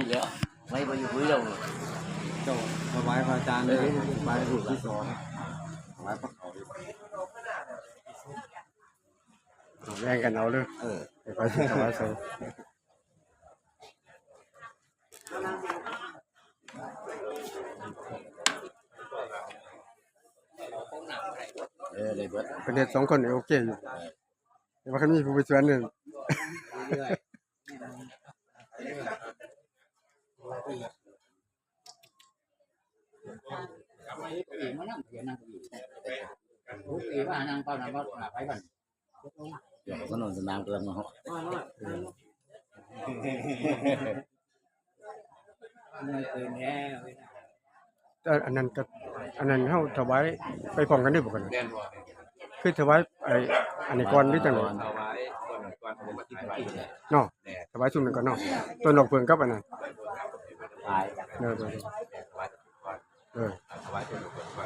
นี่แล้วไม่ไปอยู่คุยเราเจ้าถวายพระอาจารย์เลยถวายรูปที่สองถวายพระเขาแย่งกันเอาเลยไปถวายใส่เลยเบิดประเด็น2 คนโอเคอยู่แต่ว่าเขามีผู้ไปชวนนึงเดี๋ยวก็นอนสนามเกินมาอันนั้นก็อันนั้นเฮาถวายไปพร้อมกันได้บ่กันคือถวายอันนี้ก่อนหรือจังได๋เนาะถวายซุ่มนั้นก่อนเนาะต้นดอกเพิ่งกับอันนั้นตาย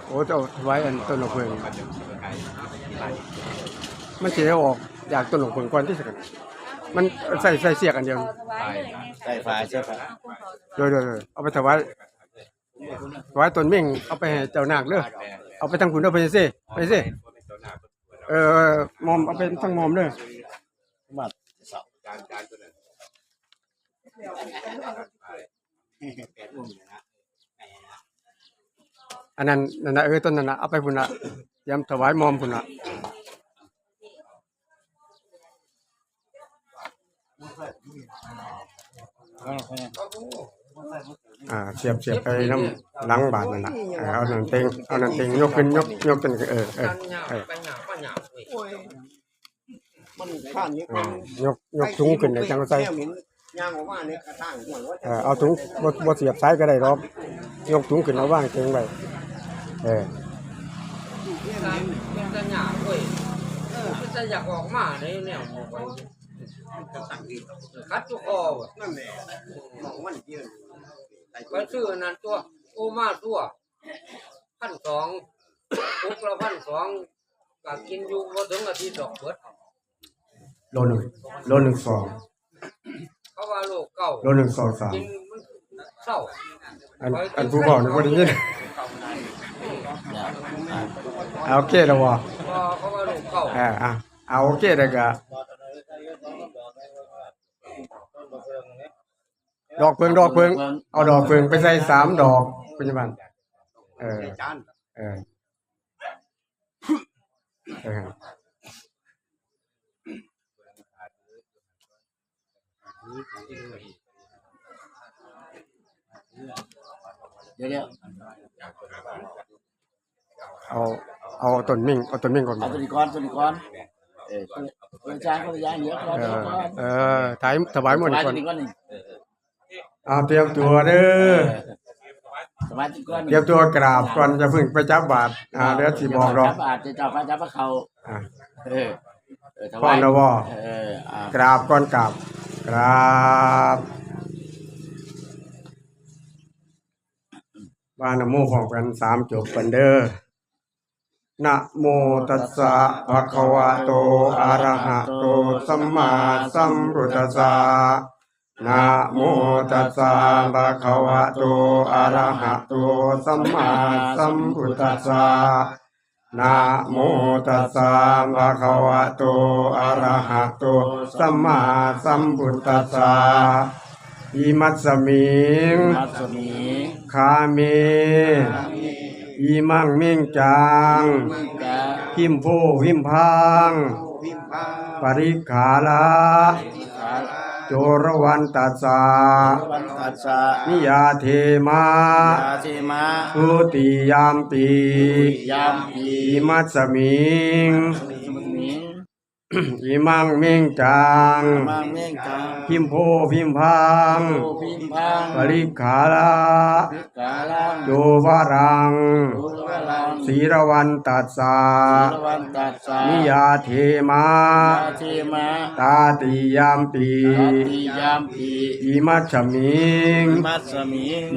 โอ้เจ้าถวายอันต้นดอกเพิ่งมันสิออกจากต้นดอกเพิ่งก่อนที่สิกันมันใส่เสียกอันเดียวใส่ฟ้าใช่ป่ะโดยเอาไปถวายต้นเม่งเอาไปให้เจ้านาคเด้อเอาไปทางคุณเด้อไปซิมอมเอาไปทางมอมเด้อบัดอันนั้นนั่นน่ะต้นนั้นน่ะเอาไปพุ่นน่ะยามถวายมอมพุ่นน่ะเสียบไปน้ำหลังบาทนั่นน่ะเอานั่นเต็งยกขึ้นยกจนมันข้ามนี้ยกถุงขึ้นได้จังใส่ย่างออกมาในกระทั่งหัวเอาถุงบ่เสียบซ้ายก็ได้หรอกยกถุงขึ้นเอาวางเต็งไว้มันจะหยาบเว้ยมันจะอยากออกมาในแนวคัดตัวคอนั่นแหละของมันยืนไปซื้อนั่นตัวโอมาตัว1,200ปุ๊กละ1,200ก็กินอยู่บ่ถึงอาทิตย์ดอกเบิดโล1 2เขาว่าโลเก่าโล1 2 3กินมันเศร้าอันผู้บอกนี่บ่ได้ยินโอเคแล้วบ่เขาว่าโลเก่าเอาโอเคแล้วก็ดอกเพิงเอาดอกเพิงไปใส่3 ดอกปัจจุบันเดี๋ยวเอาต้นมิ่งก่อนเอาตัวนี้ก่อนอาจารย์ก็ย้ายเยอะก่อนถวายหมดก่อนเตรียมตัวเด้อเตรียมตัวกราบก่อนจะพึ่งไปจับบาตรเดี๋ยวสิบอกดอกจับบาตรจะจับพระเขาก่อนแล้วบ่กราบก่อนกราบว่านะโมพร้อมกัน3 จบกันเด้อนะโมตัสสะภะคะวะโตอะระหะโตสัมมาสัมพุทธัสสะนะโมตัสสะภะคะวะโตอะระหะโตสัมมาสัมพุทธัสสะนะโมตัสสะภะคะวะโตอะระหะโตสัมมาสัมพุทธัสสะอิมัสสมิงคาเมอิมังมิงจังพิมโพวิมพังปริขาละโจรวันตัสสะนิยาเทมาอุติยามปีอิมัสสมิงอิมังมิงจังพิมโพพิมพังปริขาละโยวารังศีรวันตัสสะนิยาเทมาตาติยามปีอิมัสสมิง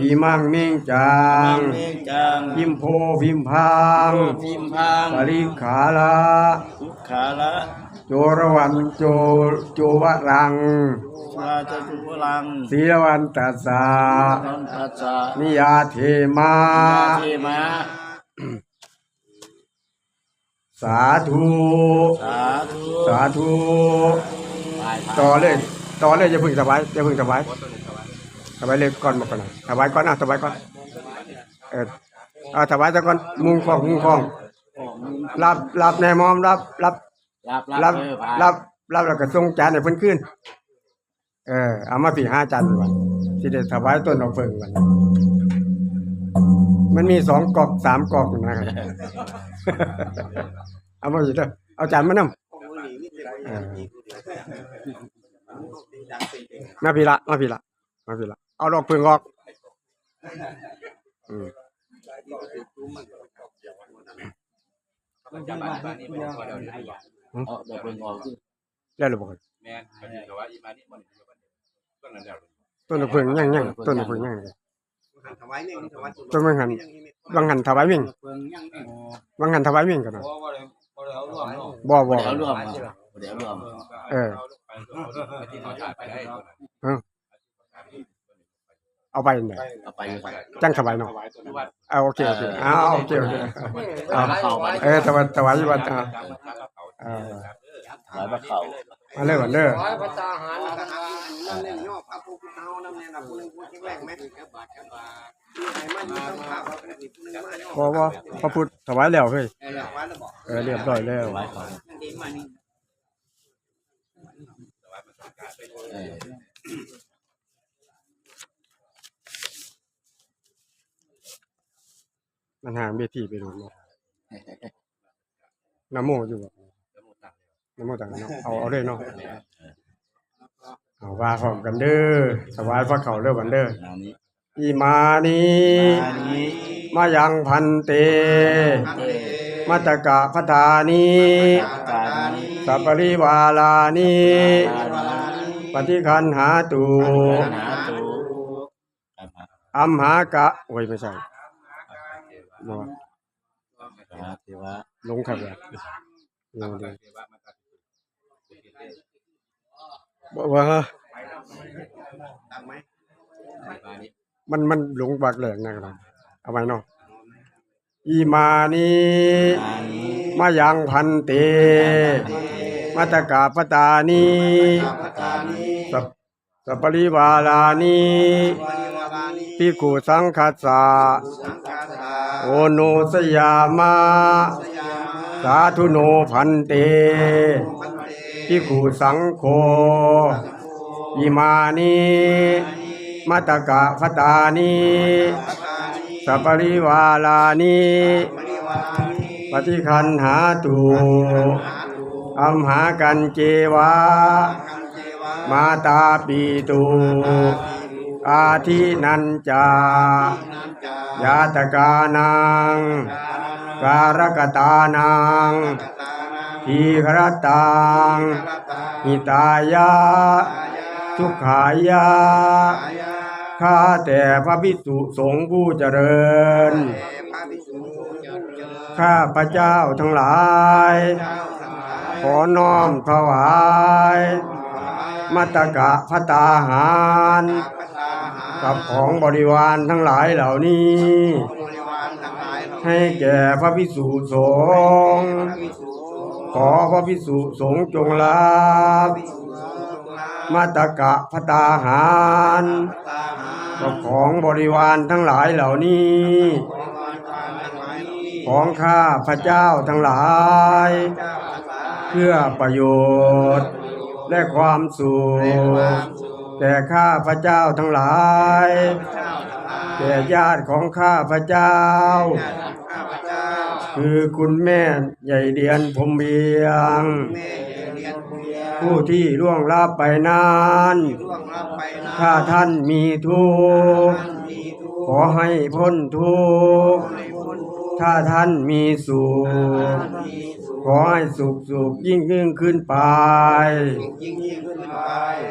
อิมังมิงจังพิมโพพิมพังปริขาละ โจรวันโจวรัง สาจตุพลัง ศีลวันตัสสะ นันทัสสะ นิยาเทมา เทมา สาธุ สาธุ สาธุ ไป ต่อเลยอย่าเพึ่งถวายอย่าเพึ่งถวายถวายเลยก่อนมาก่อนนะถวายก่อนนะถวายก่อนถวายซะก่อนมุงคองรับแน่มอมรับ รับ แล้วก็ส่งจานให้เพิ่นคืนเอามาพี่5จานก่อนสิได้ถวายต้นเอาเพิ่งก่อนมันมี2กอก3กอกนะครับ เอามาอีกเด้อเอาจานมานำมาพี่ละเอาดอกเพิ่งออกเอาแบบเป็นออกที่ แล้วหรือบ่ครับ แม่นก็สิก็ว่าอีมานี่มันต้นนั้นแล้ว ต้นดอกเพิ่งยังต้นดอกเพิ่งยังถวายเนี่ยถวาย ต้นบางหันถวายวิ่ง เพิ่งยังนี่ บางหันถวายวิ่งกันนะ บ่ได้เอาร่วมเนาะ บ่ เดี๋ยวรวมเดี๋ยวรวม ที่เขาถ่ายไปได้ เอาไปไหน เอาไปไป จังถวายเนาะโอเคโอเคโอเค เข้าไป ถวายวัดหลายพระเขา มาเลยวันเด้อ ร้อยพระตาหาร นั่นเนี่ยย่อพระพุทธเจ้านั่นเนี่ยนะผู้นึงผู้ที่แรกไหมไหนมันอยู่ต้องพาพระผู้นึงมาย่อ บ่พระพุทธถวายแล้วเฮ้ย ถวายแล้วบอก เรียบร้อยแล้ว หลายเขา มันห่างเวทีไปโดนเนาะนะโมอยู่บ่นะโมต่างเนาะเอาเลยเนาะเอาว่าพร้อมกันเด้อถวายพระเขาเด้อวันเด้อ อันนี้ อิมานิ อันนี้ มายังพันเต มัตตกะพทานิ การนี้ สัพปริวาลานิปฏิคันหาตุ หาตู อัมหากะโอ้ยไม่ใช่บ่ หาเทวะ ลงครับเลยลงเลยบ่ว่ามันหลงบักแหลกนะครับเอาไว้เนาะอิมานิ อันนี้ มายังพันเต มัตตกะปตานิสัพปริวาลานิภิกขุสังคัสสะโอโนสยามะสาธุโนพันเตภิกขุสังโฆอิมานิมัตตกะปตานิสัพปริวาลานิปฏิคันหาตุอัมหากันเจวะมาตาปีตุอาทินันจายาตกานังการกตานังทีฆรตังหิตายะทุกขายะข้าแต่พระภิกษุสงฆ์ผู้เจริญข้าพระเจ้าทั้งหลายขอน้อมถวายมัตตกะพตาหารกับของบริวารทั้งหลายเหล่านี้ให้แก่พระภิกษุสงฆ์ขอพระภิกษุสงฆ์จงรับมัตตกะพตาหารกับของบริวารทั้งหลายเหล่านี้ของข้าพระเจ้าทั้งหลายเพื่อประโยชน์และความสุขแก่ข้าพระเจ้าทั้งหลายแก่ญาติของข้าพระเจ้าคือคุณแม่ใหญ่เดียนพรหมเวียงผู้ที่ล่วงลับไปนานถ้าท่านมีทุกข์ขอให้พ้นทุกข์ถ้าท่านมีสุขขอให้สุขยิ่งขึ้นไป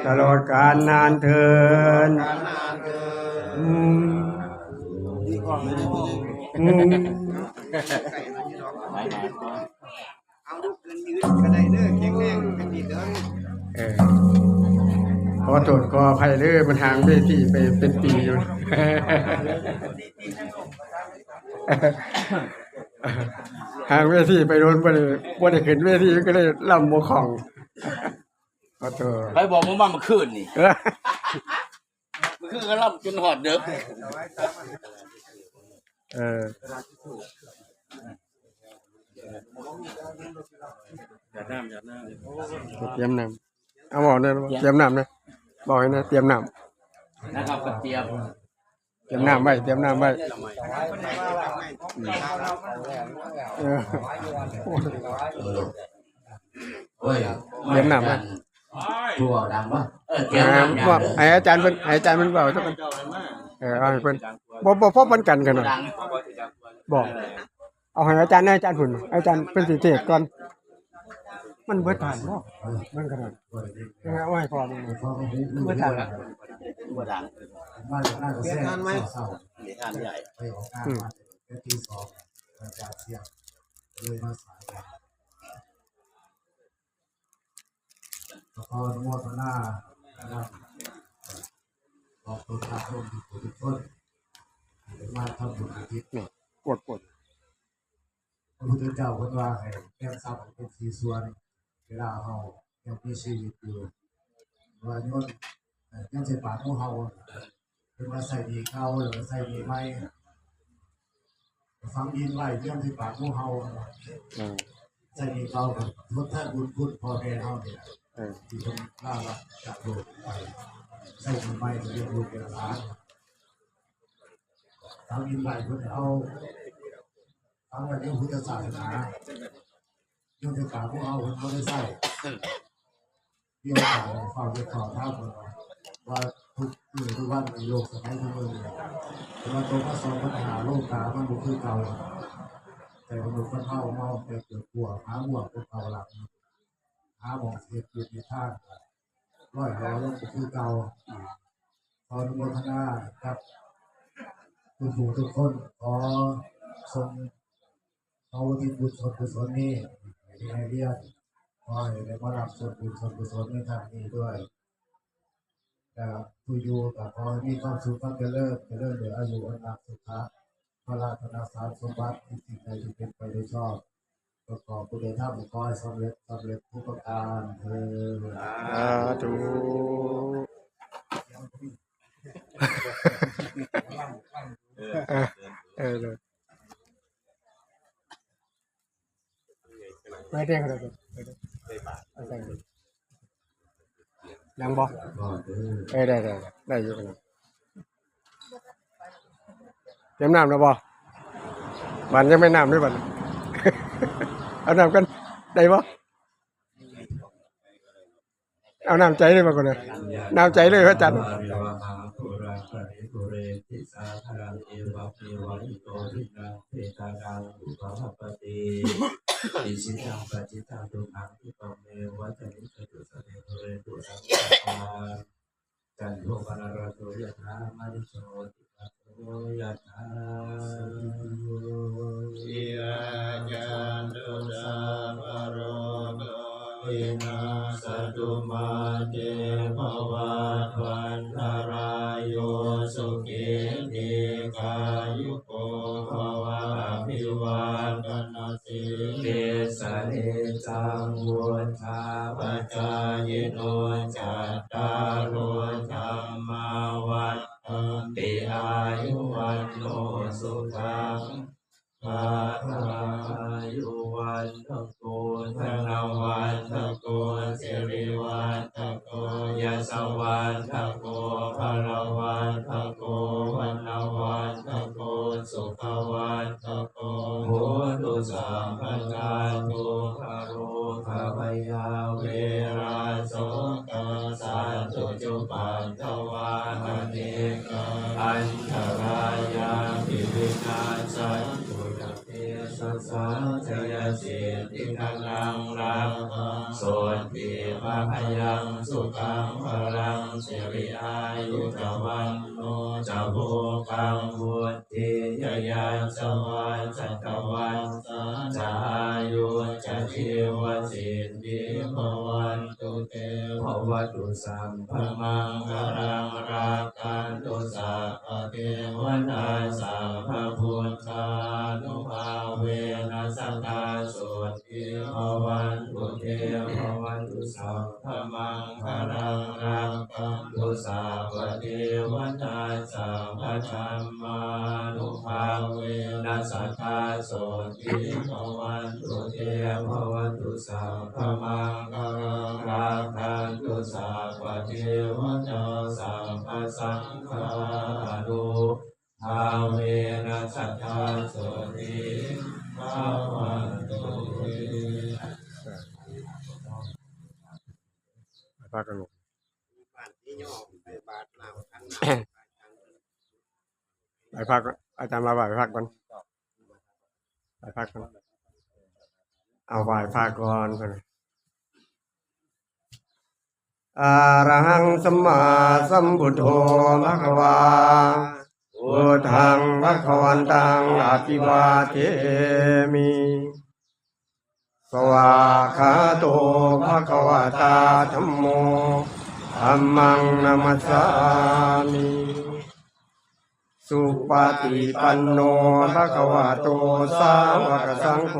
ตลอดกาลนานเทินหลาย ยุเกินยืนก็ได้เด้อแข็งแรงเป็นดีเด้อ ขอโทษขออภัยเด้อมันห่างเวทีไปเป็นปีอยู่ ห่างเวทีไปโดนบ่ได้ขึ้นเวทีก็เลยล่ำบ่ของขอโทษ ไปบอกมึงมาเมื่อคืนนี่เมื่อคืนก็ล่ำจนหอดเด้อ อย่าน้ำอย่าน้ำ เตรียมน้ำเอาบอกเลยเตรียมน้ำนะบอกให้นะเตรียมน้ นะครับกระเทียม ำเตรียมน้ำไว้เตรียมน้ำไว้เออ โอ้ย เตรียมน้ำไว้ ตัวดังปะเตรียมน้ำ ว่าให้อาจารย์เพิ่นเบาเท่ากันเอาให้เพิ่นบ่พบกันกันหน่อย ดัง บอกเอาให้อาจารย์ให้อาจารย์พุ่นอาจารย์เป็นสิเทศก่อนมันเบิดทานบ่มันขนาดเอาให้พอมันเบิดทาน ตัวดัง เปลี่ยนงานไหม เดี๋ยวทานใหญ่ ขออนุโมทนานะครับขอบคุณพระร่วมทุกคนมาทำบุญอุทิศ ปวด พระพุทธเจ้าคนว่าให้แก้ทรัพย์เป็นสีส่วนเวลาเฮายังมีชีวิตอยู่ว่าโยนยังใส่ปากของเฮาเป็นว่าใส่ดีเก่าหรือใส่ดีใหม่ฟังยินไว้ยังใส่ปากของเฮาใส่ดีเก่าทดแทนบุญคุณพ่อแม่เฮาเนี่ยที่ต้องล่าละจากโลกไปใส่ดีใหม่จะเรียนรู้เป็นหลานฟังยินไว้เพื่อเอาเอาไว้ในพุทธศาสนาโยนใส่ปากของเฮาคนเขาได้ใส่เดี๋ยวฟังจะขอท้าคนว่าทุกวันในโลกสมัยทุกเมื่อแต่ว่าตัวพระสงฆ์ปัญหาโลกตามันบุคือเก่าแต่มนุษย์มันเข้าเมาแต่เกิดหัวหาหัวพวกเก่าหลังหาหมองเสียจุดในท่านร้อยเราโลกบุคือเก่าขออนุโมทนาครับทุกคนขอทรงเอาที่บุญส่วนกุศลนี้ให้เรียนขอให้ได้มารับส่วนบุญส่วนกุศลในทางนี้ด้วยผู้อยู่กับพอมีความสุขความเจริญเหลืออายุอันนักสุขะพระราชนาสารสมบัติที่สิ่งใดที่เป็นไปโดยชอบประกอบผู้ใดทำขอให้สำเร็จทุกประการเถิด สาธุเลยไม่ได้ครับยังบ่ได้อยู่กันเตรียมน้ำแล้วบ่บันยังไม่น้ำด้วยบัน เอาน้ำกันได้บ่เอาน้ำใจเลยมาก่อนเลยน้ำใจเลยพระอาจารย์ อิสิตังปฏิตังตุมังที่ปเมวัตนิจตุสเนโรเรตุสังฆาจันโทปนารโสยถามาริโสติปัสโสยถาสิราจันตุสัพพโรโควินาศตุมาเตภวัตวันตรายโยสุขิติกายุโกภวะอภิวาทนาสิเกสเนจังวุฒาปจายโนจัตตารโอธรรมาวัฏฏันติอายุวันโนสุขังภาลังอายุวันตะโกธนวันตะโกสิริวันตะโกยสวันตะโกภรวันตะโกวันวันตะโกสุขวันตะโกโหตุสัมปทาตุคารุขพยาเวราโสกสันตุจุปันตวาหะเนกอันตรายาภิวินาสันตุเตสัสสะจย สิทธินังรังโสติภะพยังสุขังพลังสิริอายุจวันโนจะโภกังพุทธิยยัสสวันสัตวันจะอายุจะชีวสิทธิภวันตุเตภวตุสัมภมังคารังรากันตุสัพพเทวนาสัพพพุทธานุภาเวนัสตาโสติภวันตุเตภวันตุสัพพมังคารังรากันตุสัพพเทวนาสัพพธัมมานุภาเวนัสตาโสติภวันตุเตภวันตุสัพพมังคารังรากันตุสัพพเทวนาสัพพสังฆานุภาเวนัสตาโสติภวันตุเต พากันลง บ้านที่ย่อไปบาทน้ำขัน ไปพักอาจารย์มาไหว้พักก่อนไปพักก่อนเอาไหว้พักก่อนคนอะระหังสัมมาสัมพุทโธภะคะวาพุทธังภะคะวันตังอะภิวาเทมิสวากขาโตภะคะวะตาธัมโมธัมมังนัมมัสสามิสุปฏิปันโนภะคะวะโตสาวกสังโฆ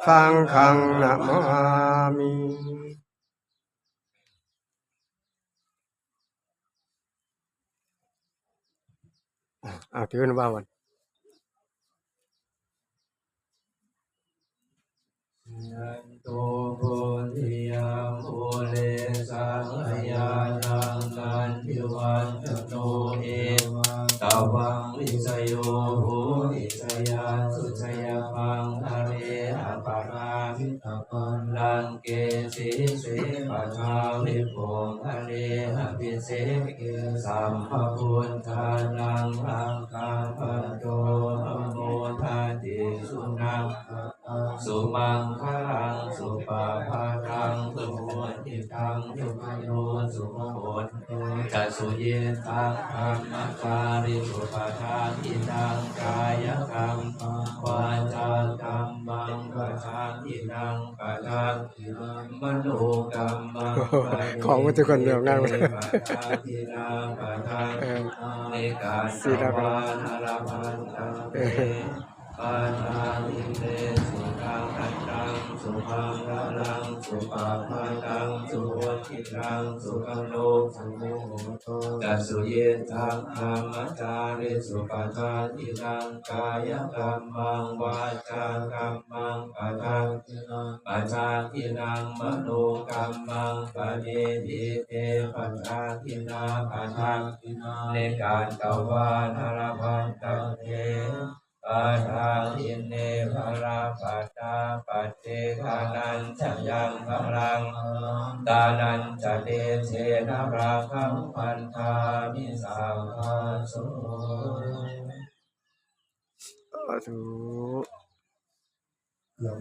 สังฆังนะมามิถือนะบ้าวันยันโตโพธิยาโมเลสังขยานังกันทิวันตโนเอวังตาวังวิสโยโหอิสยาสุชยมังทะเลอปารามิตปันลังเกสิเสปัชาวิโภทะเลอภิเสกสัมภพุทธานังอังคาปันโตอโมทาติสุนังสุมังคลังสุปาภาคังสุโหติตังสุขโยสุขโหตจัสุเยตังธรรมการิสุปทาทินังกายกรรมวาจากรรมังปทาทินังปทาทินังมโนกรรมังของมันทุกคนเดียวง่ายเลยปทาทินังปทาในการสีดำวานอรพันตังเตปาทานิเตสุขังอัตตังสุขังพลังสุปาภาตังสุโหติตังสุขังโลสุโมโตจัสสุเยตังธรรมจาริสุปทาทินังกายกรรมังวาจากรรมังปทาทินังมโนกรรมังปะเนติเตปัจจาทินาปทาทินังในการตวานารพันตังเตปาทาทินเนภราปัตตาปัจเจกานันจะยังพลังตานันจะเดเชนะราคังพันธามิสาภาโสธุ เดี๋ยว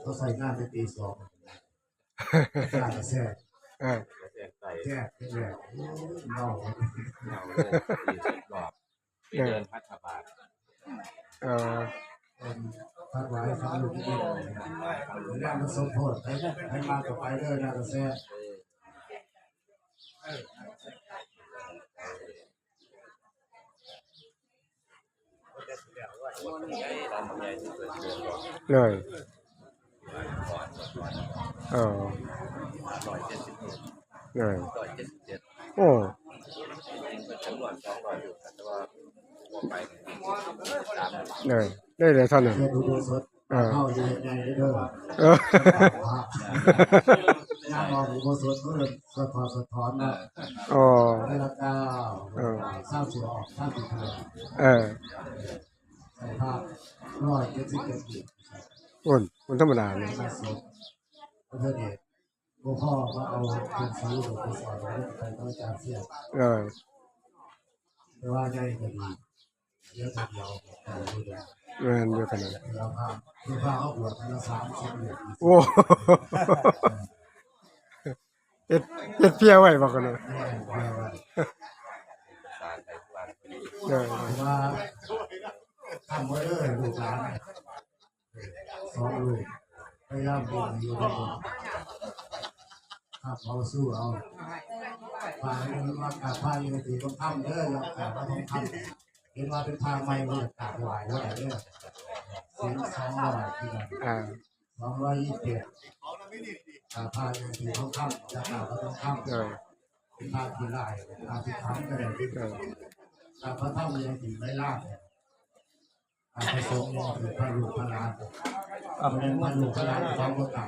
เขาใส่งานไปตีสองงานแทรกแทรกเนาเน่าเลยรอบเดินพัฒบาทพักไว้ฟังอยู่ที่นี่แรกมันสมโพธิให้มากับไปเลยงานแทรกเลยเลยโอ้เลยได้เลยท่านน่ะเข้าอยู่ในเด้อน้ำมองอุโบสถเพื่อสะท้อนนะได้ละก้าวสร้างเสือออกสร้างติดเถื่อนใส่ภาพ177 ปีมันธรรมดาเนี่ยเพื่อเด็กพ่อมาเอาเป็นซื้อหรือเป็นสอนให้ใครต้องจานเสียแต่ว่าในคดีเยอะทีเดียวแต่ดูเดียว แม่นอยู่ขนาดนั้น เราพาคือพาเขาบวชทีละ30เหรียญ โอ้เฮ็ดเพียไว้บ่กันเนาะ แม่เพื่อว่า สารไปวางไป ว่าทำไว้เลยลูกหลานสองลูกพยายามบ่นอยู่ในบ่ครับเอาสู้เอาพาเงินมากราบพาอยู่ที่ต้องทำเด้ออยากกราบก็ต้องทำเห็นว่าเป็นทางใหม่บ่อยากกราบไหว้ว่าได้เด้อสิ่ง200ที่นั่น 227กราบพาอยู่ที่ต้องทำอยากกราบก็ต้องทำเป็นทางที่ไล่ทางที่ทำก็ได้ที่กราบพระธรรมยังที่ไม่ล่าเนี่ยพระสงฆ์เนี่ยคือพระลูกพระหลานเป็นพระลูกพระหลานของพระเก่า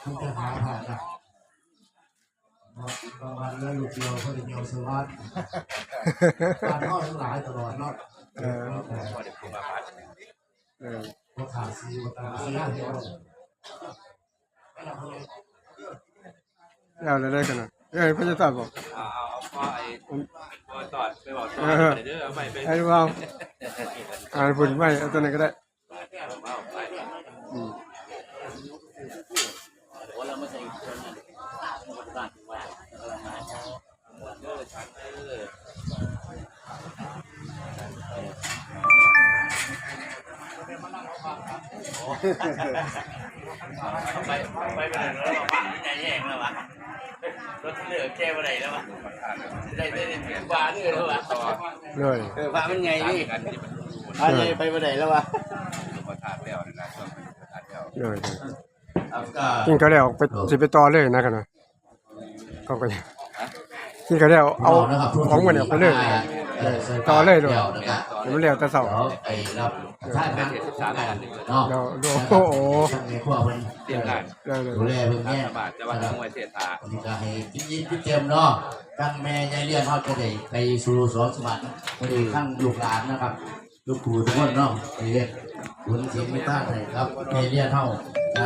คุณจะหาผ่านได้บางวันเลยลูกเดียวเขาจะเดียวสวัสดิ์การทอดทั้งหลายตลอดเนาะ พอเด็กผู้มาพัด พระขาสีวัตาสีห้าเดียว แล้วได้กันน่ะพระเจ้าตรัสบอก เอาพ่อไอ้พ่อตอดไปบอกตอดไปเด้อเอาไปไป ไอ้ว่าพุ่นไว้เอาตัวนั้นก็ได้ เอาไป โอ้เราไม่ใช่คนนั้นบ้านว่าเรามา เด้อฉันเด้อไปไปไหนแล้ววะใจแย่งแล้ววะรถเหลือแก้ไปไหนแล้ววะได้บาร์นี่แล้ววะ เลย พามันไงนี่ กันที่มัน พาไปไหนแล้ววะ มาทานแล้วนะช่วงทานแล้ว เลยกินก็แล้วไปสิไปต่อเลยนะกันนะก็ไปกินก็แล้วเอาของมันเนี่ยไปเลยต่อเลยด้วยมันแล้วแต่เสาร์ ไปรับท่านนะ 13กัน เนาะ แล้วโอ้โห ท่านในครัวเพิ่น เตรียมงาน เลย ดูแลเพิ่น รั แน่ ฐบาลจะว่าต้องไว้เทศา วันนี้ก็ให้กินยิ้มกินเต็มเนาะทั้งแม่ยายเลี้ยงเฮาจะได้ไปสู่สวนสวรรค์วันนี้ทั้งลูกหลานนะครับลูกปู่ทุกคนเนาะไปเฮ็ดบุญศีลไม่ต้านให้ครับแม่เลี้ยงเฮา